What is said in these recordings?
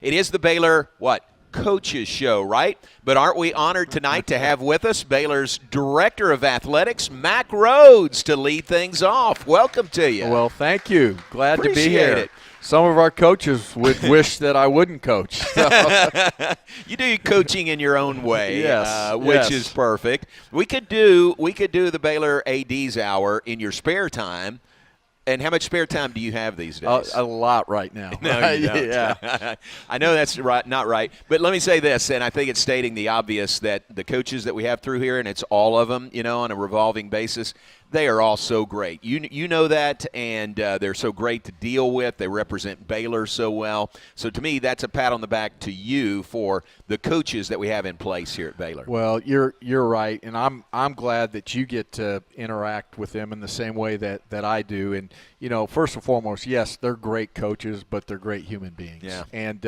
It is the Baylor, Coaches Show, right? But aren't we honored tonight to have with us Baylor's Director of Athletics, Mack Rhoades, to lead things off. Welcome to you. Well, thank you. Glad to be here. It. Some of our coaches would wish that I wouldn't coach. So. You do coaching in your own way, yes, which is perfect. We could do the Baylor AD's Hour in your spare time. And how much spare time do you have these days? A lot right now. No, you don't. Yeah. I know that's not right. But let me say this, and I think it's stating the obvious, that the coaches that we have through here, and it's all of them, on a revolving basis, they are all so great. You know that, and they're so great to deal with. They represent Baylor so well. So to me, that's a pat on the back to you for the coaches that we have in place here at Baylor. Well, you're right, and I'm glad that you get to interact with them in the same way that I do. And first and foremost, yes, they're great coaches, but they're great human beings. Yeah. And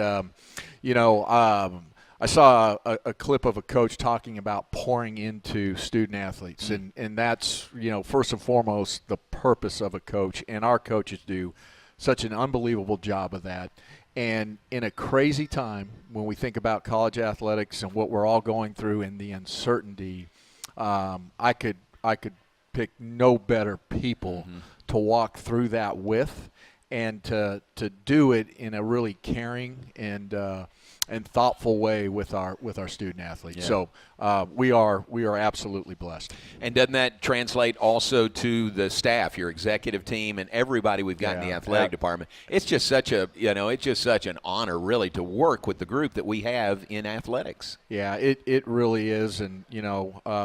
I saw a clip of a coach talking about pouring into student athletes, and that's, first and foremost, the purpose of a coach, and our coaches do such an unbelievable job of that. And in a crazy time, when we think about college athletics and what we're all going through and the uncertainty, I could pick no better people to walk through that with, and to do it in a really caring and thoughtful way with our student athletes. Yeah. So we are absolutely blessed. And doesn't that translate also to the staff, your executive team, and everybody we've got in the athletic department? It's just such an honor, really, to work with the group that we have in athletics. Yeah, it really is, and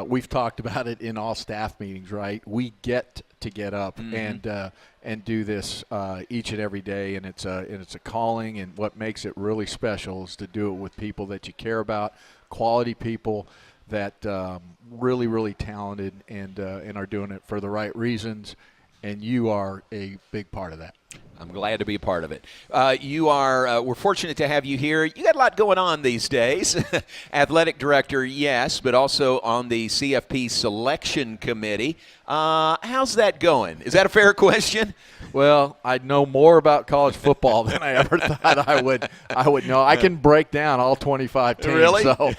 we've talked about it in all staff meetings, right? We get to get up and do this each and every day, and it's a calling, and what makes it really special is to do it with people that you care about, quality people that really, really talented and are doing it for the right reasons, and you are a big part of that. I'm glad to be a part of it. We're fortunate to have you here. You got a lot going on these days. Athletic director, yes, but also on the CFP selection committee. How's that going? Is that a fair question? Well, I know more about college football than I ever thought I would know. I can break down all 25 teams. Really? So,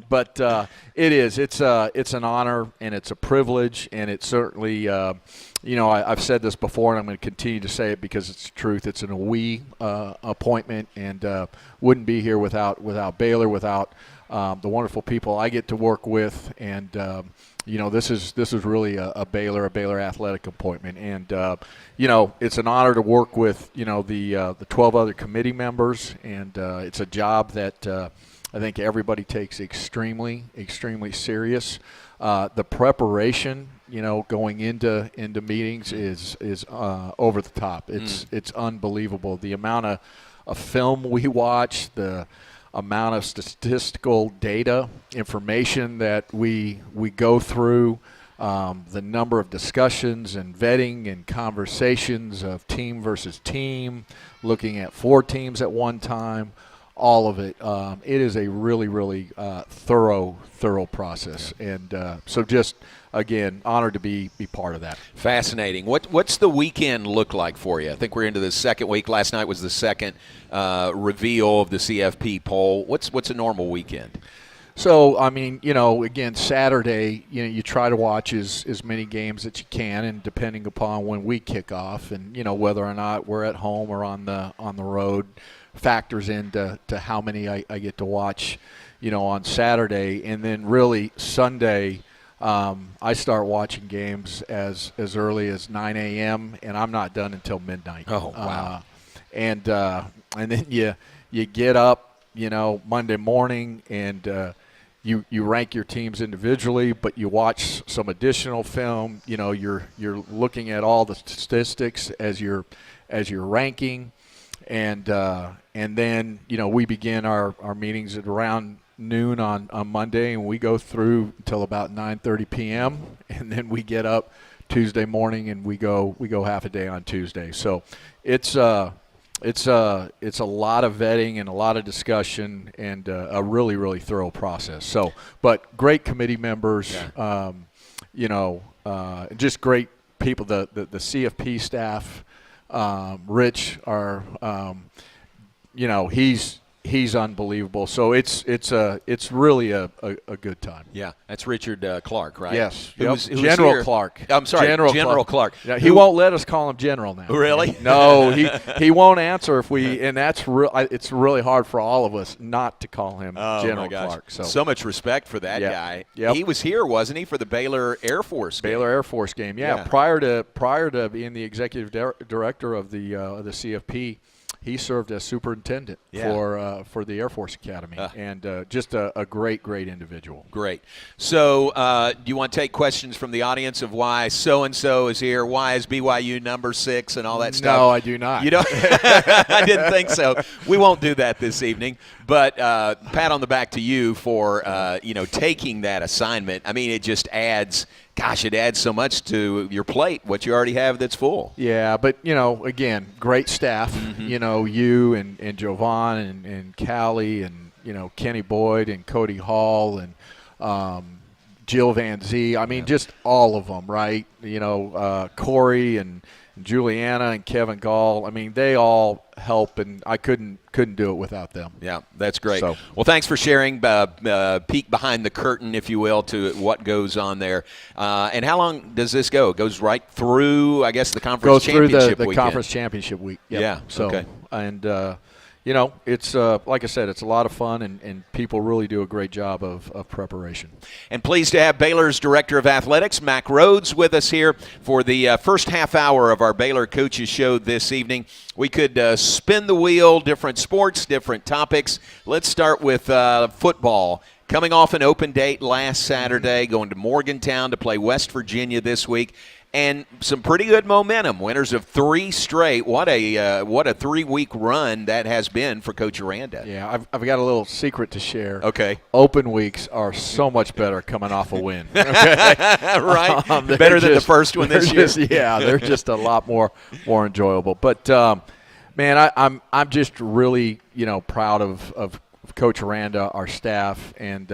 but it is. It's an honor, and it's a privilege, and it's certainly I've said this before, and I'm going to continue to say it because it's the truth. It's an appointment, and wouldn't be here without Baylor, without the wonderful people I get to work with, and this is really a Baylor athletic appointment, and it's an honor to work with the 12 other committee members, and it's a job that I think everybody takes extremely, extremely serious. The preparation, going into meetings is over the top. It's unbelievable. The amount of film we watch, the amount of statistical data, information that we go through, the number of discussions and vetting and conversations of team versus team, looking at 4 teams at one time. All of it. It is a really, really thorough process, and so just again, honored to be part of that. Fascinating. What's the weekend look like for you? I think we're into the second week. Last night was the second reveal of the CFP poll. What's a normal weekend? So, again, Saturday, you try to watch as many games that you can, and depending upon when we kick off, and whether or not we're at home or on the road, factors into how many I get to watch, on Saturday. And then really Sunday, I start watching games as early as 9 a.m., and I'm not done until midnight. Oh, wow. And then you get up, Monday morning, and you rank your teams individually, but you watch some additional film. You're looking at all the statistics as you're ranking. And then, we begin our meetings at around noon on Monday, and we go through until about 9:30 p.m. And then we get up Tuesday morning, and we go half a day on Tuesday. So it's a lot of vetting and a lot of discussion, and a really, really thorough process. So, but great committee members, just great people. The CFP staff. Rich, our he's unbelievable. So it's really a good time. Yeah, that's Richard Clark, right? Yes, Who's General here. Clark. I'm sorry, General Clark. Yeah, he won't let us call him General now. Really? No, he won't answer if we, and that's it's really hard for all of us not to call him General Clark. So much respect for that guy. Yep. He was here, wasn't he, for the Baylor Air Force game? Baylor Air Force game. Yeah. Prior to being the executive director of the CFP. He served as superintendent for the Air Force Academy, and just a great individual. Great. So do you want to take questions from the audience of why so-and-so is here, why is BYU number 6 and all that stuff? No, I do not. You don't? I didn't think so. We won't do that this evening. But pat on the back to you for taking that assignment. I mean, it just adds – gosh, it adds so much to your plate, what you already have that's full. Yeah, but, again, great staff. Mm-hmm. You and Jovan and Callie and, Kenny Boyd and Cody Hall and Jill Van Zee. I mean, just all of them, right? Corey and Juliana and Kevin Gall. I mean, they all help, and I couldn't do it without them. Yeah, that's great. So, well, thanks for sharing, peek behind the curtain, if you will, to what goes on there. And how long does this go? It goes right through, I guess, the conference championship weekend. Goes through the weekend. conference championship week. Yep. Yeah, so, okay. And, it's like I said, it's a lot of fun, and people really do a great job of preparation. And pleased to have Baylor's Director of Athletics, Mack Rhoades, with us here for the first half hour of our Baylor Coaches Show this evening. We could spin the wheel, different sports, different topics. Let's start with football. Coming off an open date last Saturday, going to Morgantown to play West Virginia this week. And some pretty good momentum. Winners of 3 straight. What a 3-week run that has been for Coach Aranda. Yeah, I've got a little secret to share. Okay. Open weeks are so much better coming off a win. Okay? Right. Better than the first one this year. They're just a lot more enjoyable. But man, I'm just really proud of Coach Aranda, our staff, and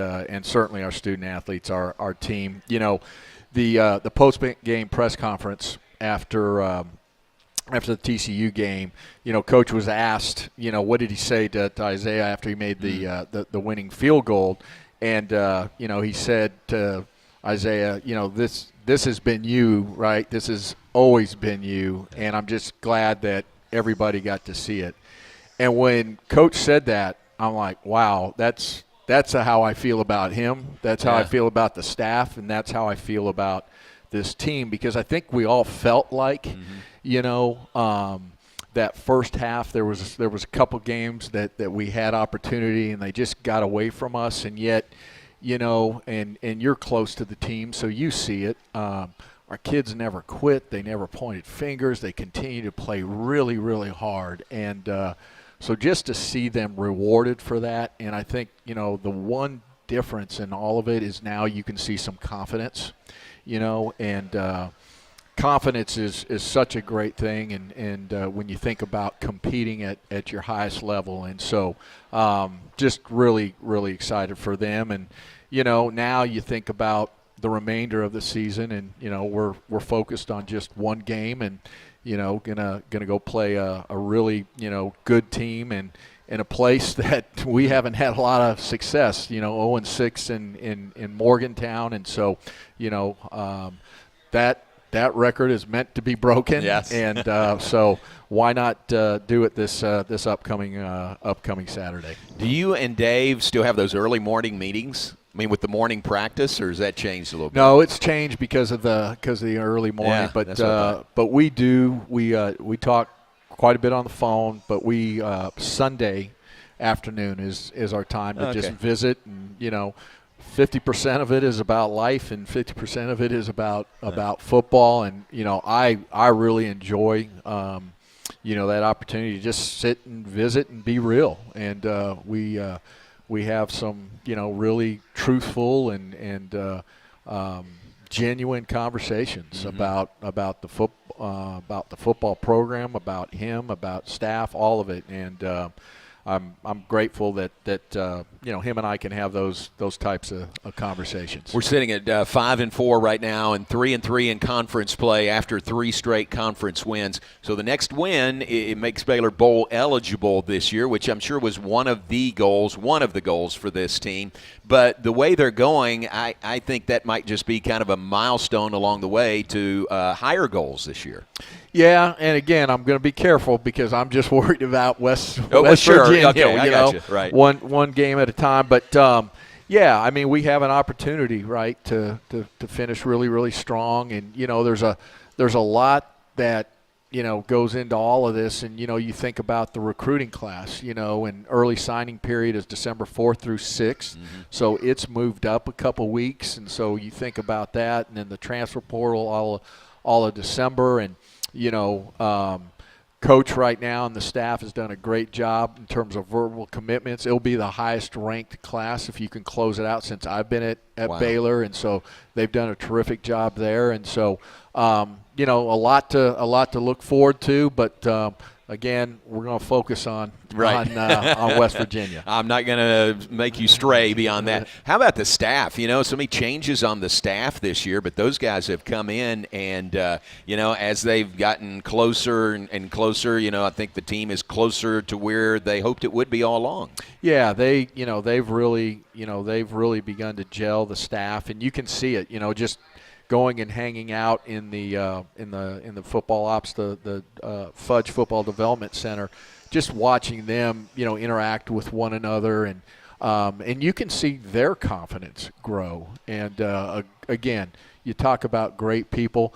certainly our student athletes, our team. The post-game press conference after the TCU game, Coach was asked, what did he say to Isaiah after he made the winning field goal, and he said to Isaiah, this has been you, right? This has always been you, and I'm just glad that everybody got to see it. And when Coach said that, I'm like, wow, that's how I feel about him. That's how I feel about the staff, and that's how I feel about this team, because I think we all felt like, that first half there was a couple games that we had opportunity and they just got away from us, and yet, and you're close to the team, so you see it. Our kids never quit. They never pointed fingers. They continue to play really, really hard, and so just to see them rewarded for that, and I think, the one difference in all of it is now you can see some confidence, and confidence is such a great thing, and when you think about competing at your highest level. And so just really, really excited for them. And, now you think about the remainder of the season, and, we're focused on just one game, and, gonna go play a really, good team and in a place that we haven't had a lot of success, 0-6 in Morgantown. And so, that record is meant to be broken. Yes. And so why not do it this upcoming Saturday? Do you and Dave still have those early morning meetings? I mean, with the morning practice, or has that changed a little bit? No, it's changed because of the early morning. Yeah, but we do. We talk quite a bit on the phone. But we Sunday afternoon is our time to just visit, and 50% of it is about life, and 50% of it is about football. And I really enjoy that opportunity to just sit and visit and be real. And we have some really truthful and genuine conversations about the football program, about him, about staff, all of it. And I'm grateful that him and I can have those types of conversations. We're sitting at 5-4 right now, and 3-3 in conference play after 3 straight conference wins. So the next win, it makes Baylor bowl eligible this year, which I'm sure was one of the goals for this team. But the way they're going, I think that might just be kind of a milestone along the way to higher goals this year. Yeah, and again, I'm going to be careful because I'm just worried about West sure. Virginia. Okay, I got you. Right. One game at a time. But yeah, I mean, we have an opportunity, right, to finish really, really strong. And there's a lot that goes into all of this. And you think about the recruiting class. And early signing period is December 4th through 6th, so it's moved up a couple weeks. And so you think about that, and then the transfer portal all of December, and Coach right now and the staff has done a great job in terms of verbal commitments. It'll be the highest ranked class if you can close it out since I've been at Wow. Baylor, and so they've done a terrific job there. And so a lot to look forward to, but again, we're going to focus on West Virginia. I'm not going to make you stray beyond that. How about the staff? So many changes on the staff this year, but those guys have come in and, as they've gotten closer and closer, I think the team is closer to where they hoped it would be all along. Yeah, they've really begun to gel the staff, and you can see it, just going and hanging out in the football ops, the Fudge Football Development Center, just watching them, interact with one another, and you can see their confidence grow. And again, you talk about great people.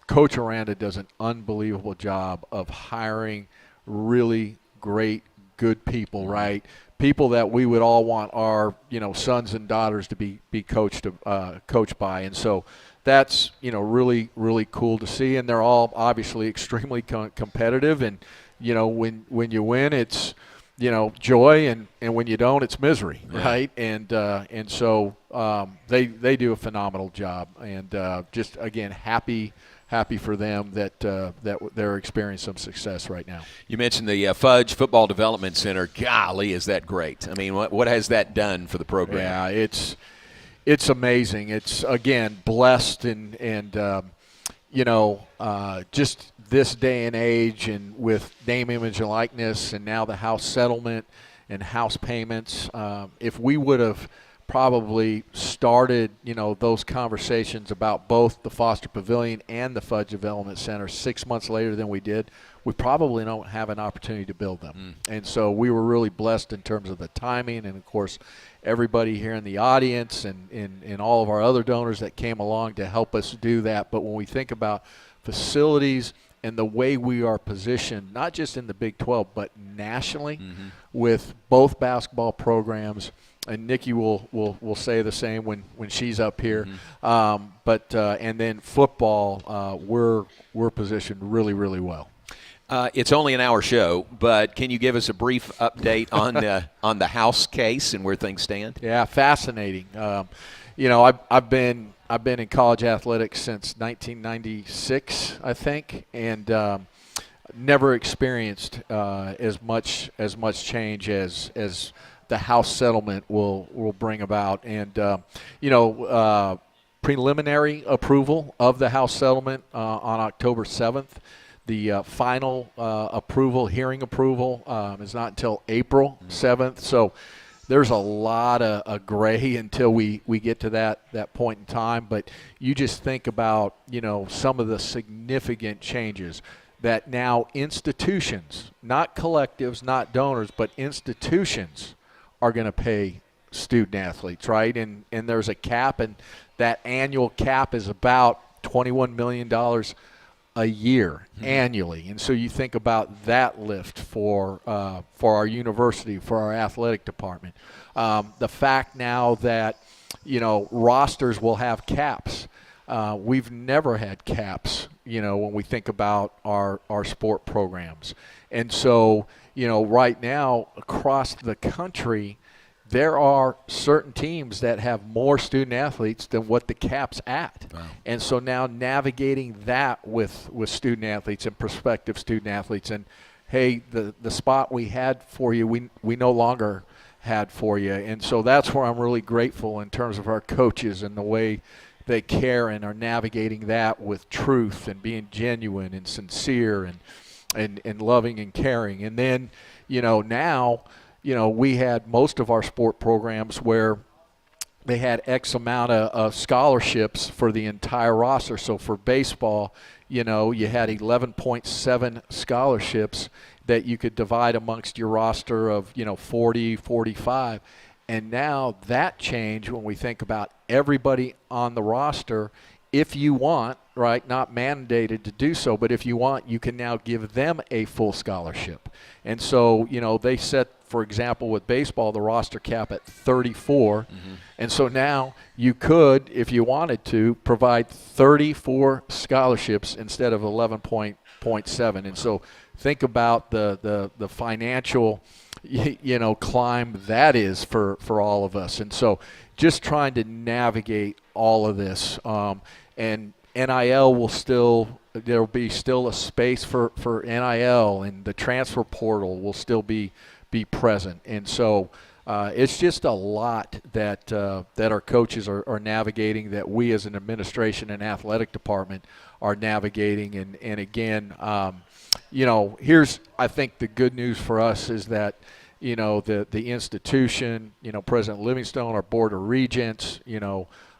Coach Aranda does an unbelievable job of hiring really great, good people, right? People that we would all want our, sons and daughters to be coached by. And so that's, really, really cool to see. And they're all obviously extremely competitive. And, when you win, it's, joy. And when you don't, it's misery, right? And so they do a phenomenal job. And just, again, happy for them that they're experiencing some success right now. You mentioned the Fudge Football Development Center. Golly, is that great? I mean, what has that done for the program? Yeah, it's amazing. It's, again, blessed and just this day and age, and with name, image, and likeness, and now the house settlement and house payments. If we would have probably started, those conversations about both the Foster Pavilion and the Fudge Development Center 6 months later than we did, we probably don't have an opportunity to build them. And so we were really blessed in terms of the timing, and of course everybody here in the audience and all of our other donors that came along to help us do that. But when we think about facilities and the way we are positioned, not just in the Big 12, but nationally, with both basketball programs, and Nikki will say the same when she's up here. But and then football, we're positioned really, really well. It's only an hour show, but can you give us a brief update on the House case and where things stand? Yeah, fascinating. I've been in college athletics since 1996, I think, and never experienced as much change as the House settlement will bring about. And preliminary approval of the House settlement on October 7th. The final hearing approval is not until April 7th. So there's a lot of gray until we get to that point in time. But you just think about, some of the significant changes that now institutions, not collectives, not donors, but institutions are going to pay student athletes, right? And there's a cap, and that annual cap is about $21 million a year annually. And so you think about that lift for our university, for our athletic department. The fact now that, rosters will have caps. We've never had caps, when we think about our sport programs. And so, right now across the country, there are certain teams that have more student athletes than what the cap's at. Wow. And so now navigating that with student athletes and prospective student athletes, and hey, the spot we had for you, we no longer had for you. And so that's where I'm really grateful in terms of our coaches and the way they care and are navigating that with truth and being genuine and sincere and loving and caring. And then, now, we had most of our sport programs where they had X amount of scholarships for the entire roster. So for baseball, you had 11.7 scholarships that you could divide amongst your roster of, 40, 45. And now that changed when we think about everybody on the roster. If you want, right, not mandated to do so, but if you want, you can now give them a full scholarship. And so, they set, for example, with baseball, the roster cap at 34. Mm-hmm. And so now you could, if you wanted to, provide 34 scholarships instead of 11.7. And so think about the financial, climb that is for all of us. And so just trying to navigate all of this. And NIL there'll be still a space for NIL, and the transfer portal will still be present. And so it's just a lot that our coaches are navigating, that we as an administration and athletic department are navigating. And again, here's, I think, the good news for us is that, the institution, President Livingstone, our board of regents,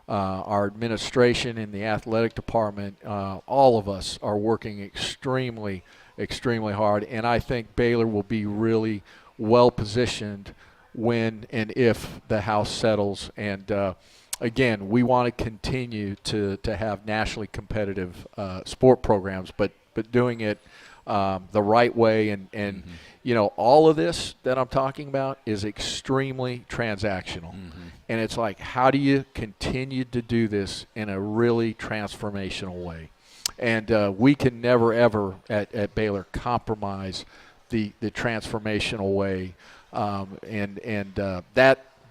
our administration and the athletic department, all of us are working extremely, extremely hard. And I think Baylor will be really well positioned when and if the House settles. And again, we want to continue to have nationally competitive sport programs, but doing it the right way. And mm-hmm. All of this that I'm talking about is extremely transactional. Mm-hmm. And it's like, how do you continue to do this in a really transformational way? And we can never, ever at Baylor compromise the transformational way.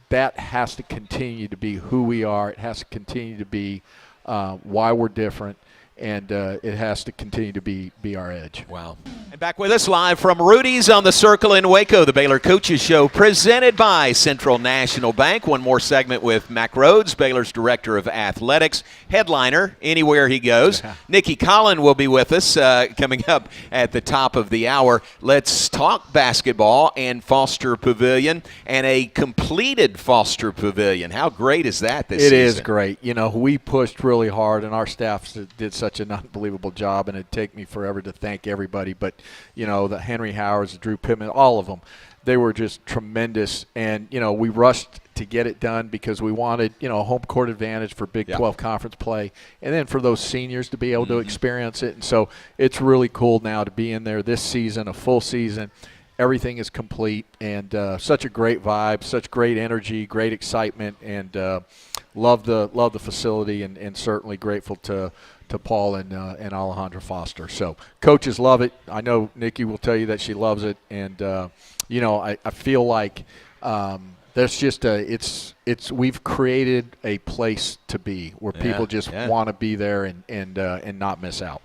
That has to continue to be who we are. It has to continue to be why we're different. And it has to continue to be our edge. Wow. And back with us live from Rudy's on the Circle in Waco, the Baylor Coaches Show, presented by Central National Bank. One more segment with Mack Rhoades, Baylor's Director of Athletics, headliner anywhere he goes. Nikki Collin will be with us coming up at the top of the hour. Let's talk basketball and Foster Pavilion, and a completed Foster Pavilion. How great is that this season? It is great. We pushed really hard, and our staff did such an unbelievable job, and it'd take me forever to thank everybody. But, the Henry Howards, Drew Pittman, all of them, they were just tremendous. And, we rushed to get it done because we wanted, home court advantage for Big 12 conference play, and then for those seniors to be able to experience it. And so it's really cool now to be in there this season, a full season. Everything is complete, and such a great vibe, such great energy, great excitement, and love the facility, and certainly grateful to Paul and Alejandra Foster. So coaches love it. I know Nikki will tell you that she loves it, and I feel like there's just we've created a place to be where people just want to be there and not miss out.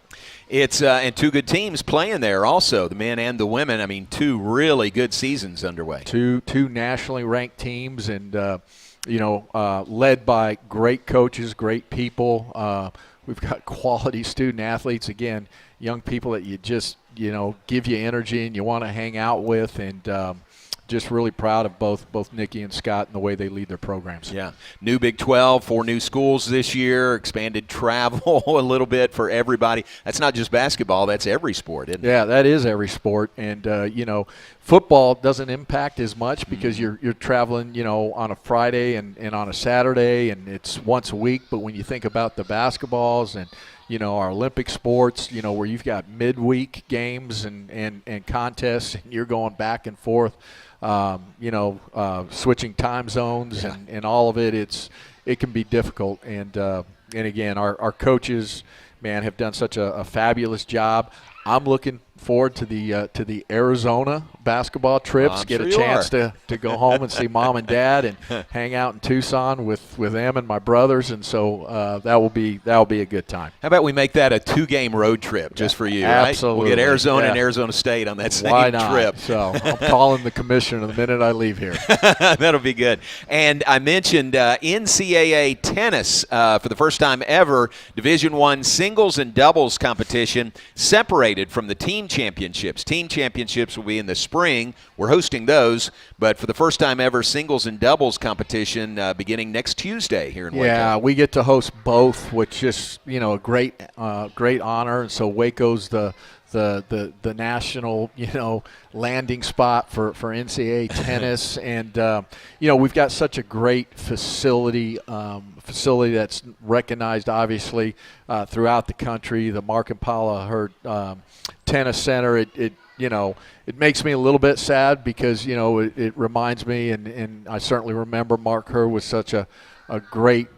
It's and two good teams playing there also, the men and the women. I mean, two really good seasons underway. Two nationally ranked teams, and led by great coaches, great people. We've got quality student athletes, again, young people that you just, give you energy and you want to hang out with, and just really proud of both Nikki and Scott and the way they lead their programs. Yeah. New Big 12, 4 new schools this year, expanded travel a little bit for everybody. That's not just basketball, that's every sport, isn't it? Yeah, that is every sport. And, football doesn't impact as much because you're traveling, on a Friday and on a Saturday, and it's once a week. But when you think about the basketballs and, our Olympic sports, where you've got midweek games and contests, and you're going back and forth, switching time zones and all of it, it can be difficult. And again, our coaches, man, have done such a fabulous job. I'm looking forward to the Arizona basketball trips. Get a chance to go home and see mom and dad and hang out in Tucson with them and my brothers, and so that will be a good time. How about we make that a 2-game road trip just for you? Absolutely. Right? We'll get Arizona and Arizona State on that same Why not? trip. So I'm calling the commissioner the minute I leave here. That'll be good. And I mentioned NCAA tennis for the first time ever. Division I singles and doubles competition separated from the team championships. Team championships will be in the spring. We're hosting those, but for the first time ever, singles and doubles competition beginning next Tuesday here in Waco. Yeah, we get to host both, which is a great honor. And so Waco's the national landing spot for NCAA tennis, and we've got such a great facility that's recognized obviously throughout the country. The Mark and Paula Hurd Tennis Center. It makes me a little bit sad because it reminds me, and I certainly remember Mark Hurd was such a great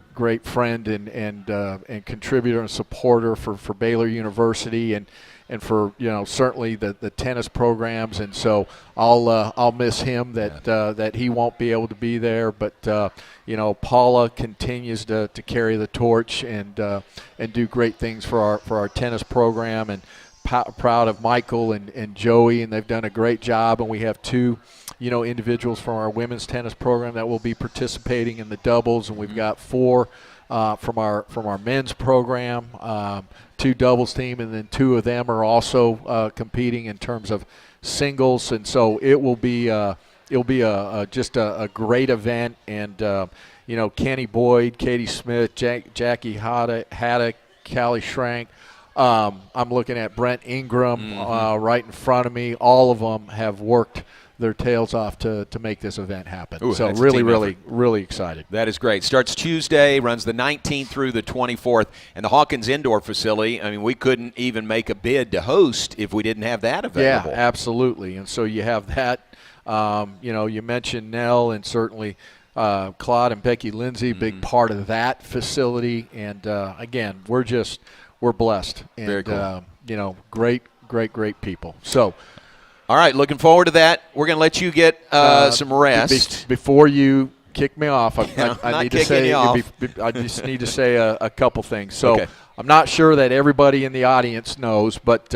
friend and contributor and supporter for Baylor University and for certainly the tennis programs, and so I'll miss him that he won't be able to be there, but Paula continues to carry the torch and do great things for our tennis program, and proud of Michael and Joey, and they've done a great job, and we have 2 individuals from our women's tennis program that will be participating in the doubles, and we've got 4 from our men's program, 2 doubles team, and then 2 of them are also competing in terms of singles, and so it'll be just a great event, and Kenny Boyd, Katie Smith, Jackie Haddock, Callie Schrank. I'm looking at Brent Ingram right in front of me. All of them have worked their tails off to make this event happen. Ooh, so really excited. That is great. Starts Tuesday, runs the 19th through the 24th, and the Hawkins Indoor Facility, I mean, we couldn't even make a bid to host if we didn't have that available. Yeah, absolutely. And so you have that. You mentioned Nell, and certainly Claude and Becky Lindsay, big part of that facility. And, again, we're blessed. And, very cool. Great people. So, all right, looking forward to that. We're going to let you get some rest. Before you kick me off, I need to say I just need to say a couple things. So okay. I'm not sure that everybody in the audience knows, but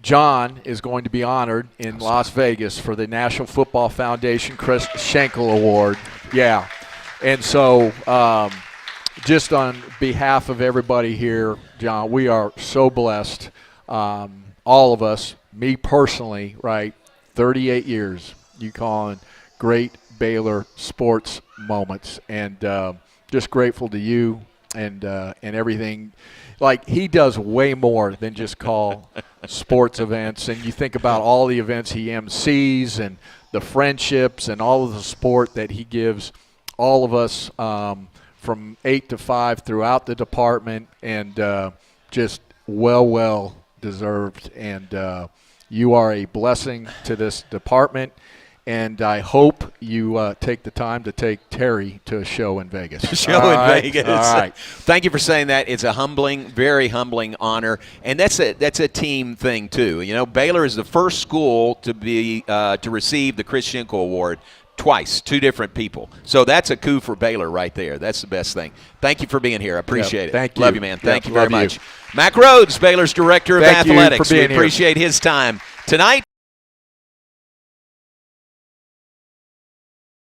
John is going to be honored in Las Vegas for the National Football Foundation Chris Schenkel Award. Yeah. And so just on behalf of everybody here, John, we are so blessed, all of us, me personally, right, 38 years, you calling great Baylor sports moments, and just grateful to you and everything. Like, he does way more than just call sports events, and you think about all the events he MCs and the friendships and all of the support that he gives all of us from 8 to 5 throughout the department, and just well deserved, and you are a blessing to this department, and I hope you take the time to take Terry to a show in Vegas. Vegas. All right. Thank you for saying that. It's a very humbling honor, and that's a team thing too. Baylor is the first school to receive the Chris Schenkel Award twice, 2 different people. So that's a coup for Baylor right there. That's the best thing. Thank you for being here. I appreciate it. Thank you. Love you, man. Thank you very love you. much. Mack Rhoades, Baylor's Director of Thank you for Athletics. being We here. appreciate his time tonight